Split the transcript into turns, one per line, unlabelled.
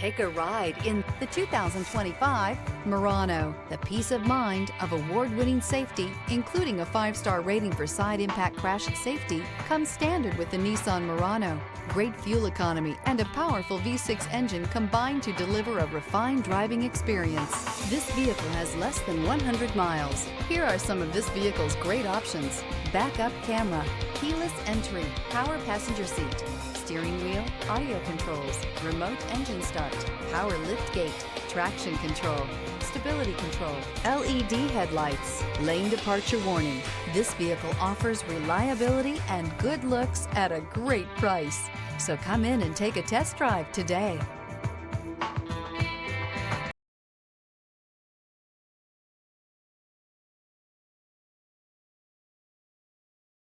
Take a ride in the 2025 Murano. The peace of mind of award-winning safety, including a 5-star rating for side impact crash safety, comes standard with the Nissan Murano. Great fuel economy and a powerful V6 engine combine to deliver a refined driving experience. This vehicle has less than 100 miles. Here are some of this vehicle's great options: backup camera, keyless entry, power passenger seat, steering wheel audio controls, remote engine start, power lift gate, traction control, stability control, LED headlights, lane departure warning. This vehicle offers reliability and good looks at a great price. So come in and take a test drive today.